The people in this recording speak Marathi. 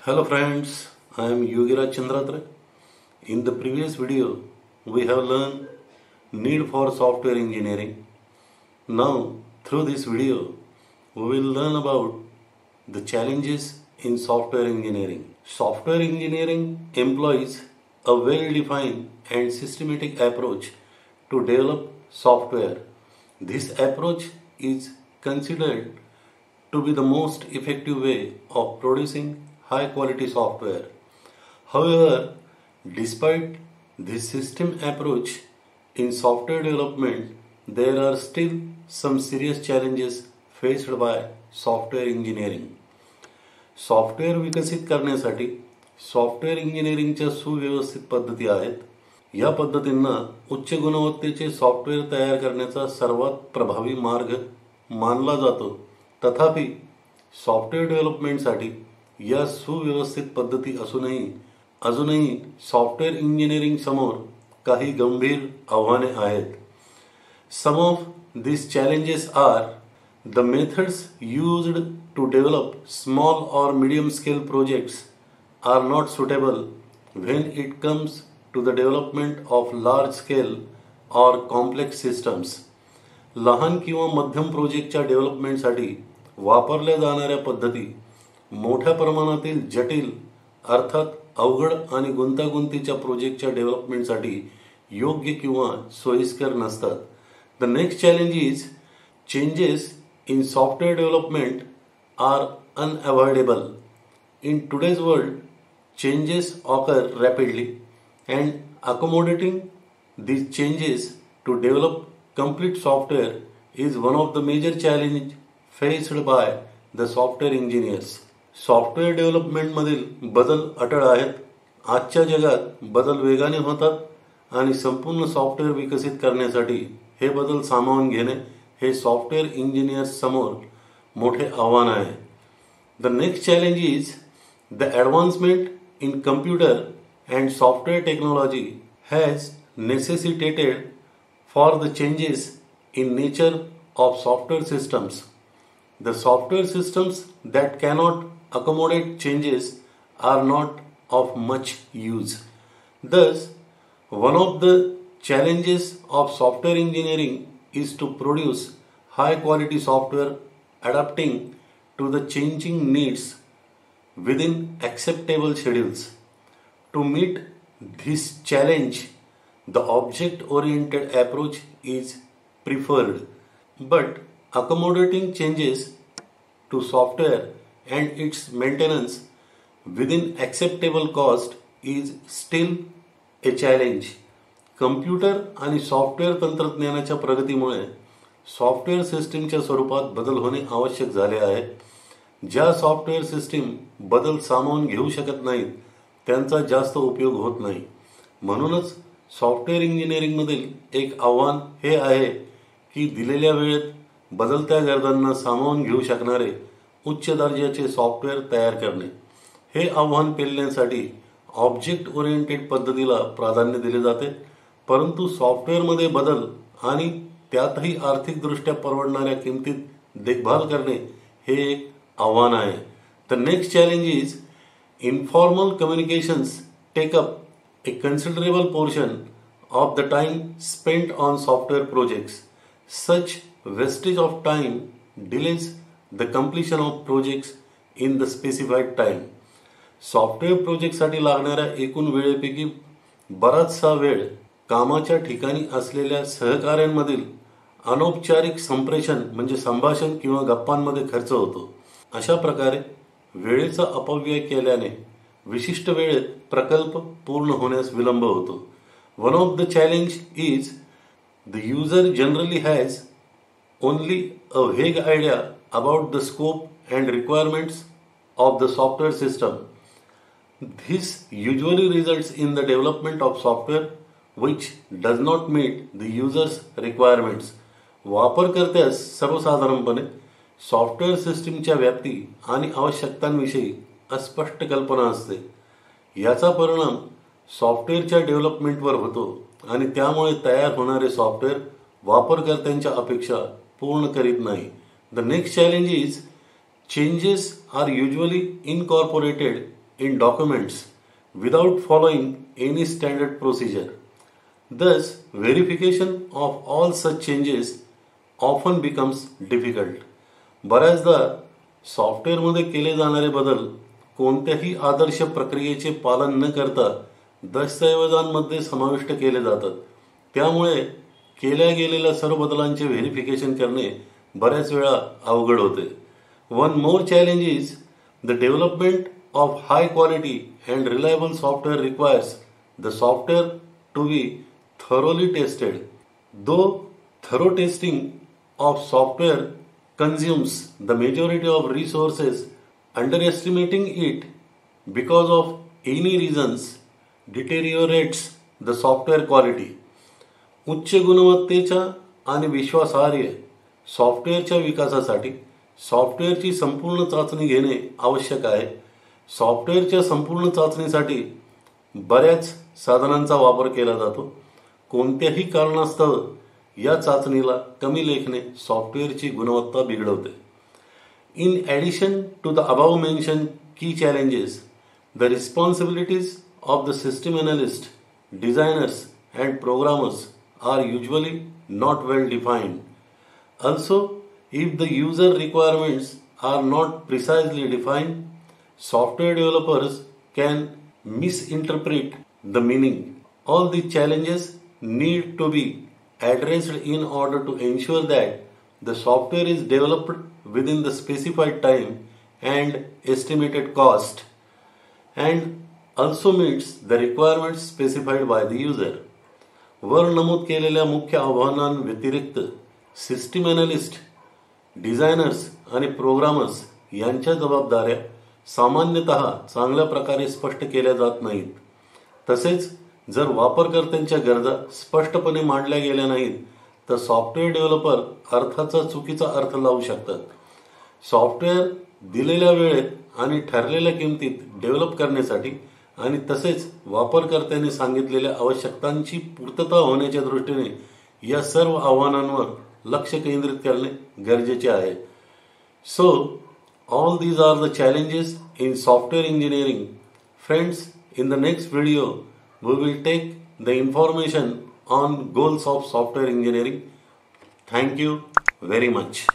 Hello friends, I am Yogiraj Chandratre. In the previous video, we have learned need for software engineering. Now, through this video, we will learn about the challenges in software engineering. Software engineering employs a well-defined and systematic approach to develop software. This approach is considered to be the most effective way of producing high quality software. However, despite this system approach in software development, there are still some serious challenges faced by software engineering. Software विकसित करण्यासाठी सॉफ्टवेअर इंजिनिअरिंगच्या सुव्यवस्थित पद्धती आहेत. या पद्धतींना उच्च गुणवत्तेचे सॉफ्टवेअर तयार करण्याचा सर्वात प्रभावी मार्ग मानला जातो. तथापि सॉफ्टवेअर डेव्हलपमेंटसाठी या सुव्यवस्थित पद्धती अजूनही सॉफ्टवेअर इंजिनिअरिंग समोर काही गंभीर आव्हाने आहेत. Some of these challenges are the methods used to develop small or medium scale projects are not suitable when it comes to the development of large scale or complex systems. लहान किंवा मध्यम प्रोजेक्टच्या डेव्हलपमेंटसाठी वापरल्या जाणाऱ्या पद्धती मोठ्या प्रमाणातील जटिल अर्थात अवघड आणि गुंतागुंतीच्या प्रोजेक्टच्या डेव्हलपमेंटसाठी योग्य किंवा सोयीस्कर नसतात. The next challenge is changes in software development are unavoidable. In today's world, changes occur rapidly and accommodating these changes to develop complete software is one of the major challenges faced by the software engineers. Software development मधील बदल अटळ आहेत. आजच्या जगात बदल वेगाने होतात आणि संपूर्ण सॉफ्टवेअर विकसित करण्यासाठी हे बदल सामावून घेणे हे सॉफ्टवेअर इंजिनियर्स समोर मोठे आव्हान आहे. The next challenge is the advancement in computer and software technology has necessitated for the changes in nature of software systems. The software systems that cannot accommodate changes are not of much use. Thus, one of the challenges of software engineering is to produce high quality software adapting to the changing needs within acceptable schedules. To meet this challenge, the object-oriented approach is preferred, but accommodating changes to software and its maintenance within acceptable cost is still a challenge. Computer आणि सॉफ्टवेअर तंत्रज्ञानाच्या प्रगतीमुळे सॉफ्टवेअर सिस्टीमच्या स्वरूपात बदल होणे आवश्यक झाले आहे. ज्या सॉफ्टवेअर सिस्टीम बदल सामावून घेऊ शकत नाहीत त्यांचा जास्त उपयोग होत नाही. म्हणूनच सॉफ्टवेअर इंजिनिअरिंगमधील एक आव्हान हे आहे की दिलेल्या वेळेत बदलत्या गरजांना सामावून घेऊ शकणारे उच्च दर्जाचे सॉफ्टवेअर तयार करणे. हे आव्हान पेलण्यासाठी ऑब्जेक्ट ओरिएंटेड पद्धतीला प्राधान्य दिले जाते. परंतु सॉफ्टवेअरमध्ये बदल आणि त्यातही आर्थिकदृष्ट्या परवडणाऱ्या किमतीत देखभाल करणे हे एक आव्हान आहे. The next challenge is informal communications take up a considerable portion of the time spent on software projects. Such wastage of time delays the completion of projects in the specified time. Software प्रोजेक्टसाठी लागणाऱ्या एकूण वेळेपैकी बराचसा वेळ कामाच्या ठिकाणी असलेल्या सहकाऱ्यांमधील अनौपचारिक संप्रेषण म्हणजे संभाषण किंवा गप्पांमध्ये खर्च होतो. अशा प्रकारे वेळेचा अपव्यय केल्याने विशिष्ट वेळेत प्रकल्प पूर्ण होण्यास विलंब होतो. One of the challenge is the user generally has only a vague idea about the scope and requirements of the software system. This usually results in the development of software which does not meet the user's requirements. वापरकर्त्यास सर्वसाधारणपणे सॉफ्टवेअर सिस्टीमच्या व्याप्ती आणि आवश्यकतांविषयी अस्पष्ट कल्पना असते. याचा परिणाम सॉफ्टवेअरच्या डेव्हलपमेंटवर होतो आणि त्यामुळे तयार होणारे सॉफ्टवेअर वापरकर्त्यांच्या अपेक्षा पूर्ण करीत नाही. The next challenge is changes are usually incorporated in documents without following any standard procedure. Thus, verification of all such changes often becomes difficult. बऱ्याचदा सॉफ्टवेअरमध्ये केले जाणारे बदल कोणत्याही आदर्श प्रक्रियेचे पालन न करता दस्तऐवजांमध्ये समाविष्ट केले जातात. त्यामुळे केल्या गेलेल्या सर्व बदलांचे व्हेरिफिकेशन करणे बऱ्याच वेळा अवघड होते. One more challenge is the development of high quality and reliable software requires the software to be thoroughly tested. Though thorough testing of software consumes the majority of resources, underestimating it because of any reasons deteriorates the software quality. उच्च गुणवत्तेच्या आणि विश्वासार्ह सॉफ्टवेअरच्या विकासासाठी सॉफ्टवेअरची संपूर्ण चाचणी घेणे आवश्यक आहे. सॉफ्टवेअरच्या संपूर्ण चाचणीसाठी बऱ्याच साधनांचा वापर केला जातो. कोणत्याही कारणास्तव या चाचणीला कमी लेखणे सॉफ्टवेअरची गुणवत्ता बिघडवते. In addition to the above mention की challenges, the responsibilities of the system analyst, designers and programmers are usually not well defined. Also, if the user requirements are not precisely defined, software developers can misinterpret the meaning. All these challenges need to be addressed in order to ensure that the software is developed within the specified time and estimated cost and also meets the requirements specified by the user. वर नमूद केलेल्या मुख्य आव्हानांव्यतिरिक्त सिस्टीम एनालिस्ट, डिझायनर्स आणि प्रोग्रामर्स यांच्या जबाबदाऱ्या सामान्यतः चांगल्या प्रकारे स्पष्ट केल्या जात नाहीत. तसेच जर वापरकर्त्यांच्या गरजा स्पष्टपणे मांडल्या गेल्या नाहीत तर सॉफ्टवेअर डेव्हलपर अर्थाचा चुकीचा अर्थ लावू शकतात. सॉफ्टवेअर दिलेल्या वेळेत आणि ठरलेल्या किमतीत डेव्हलप करण्यासाठी आणि तसेच वापरकर्त्यांनी सांगितलेल्या आवश्यकतांची पूर्तता होण्याच्या दृष्टीने या सर्व आव्हानांवर लक्ष केंद्रित करणे गरजेचे आहे. So all these are the challenges in software engineering. Friends, in the next video we will take the information on goals of software engineering. Thank you very much.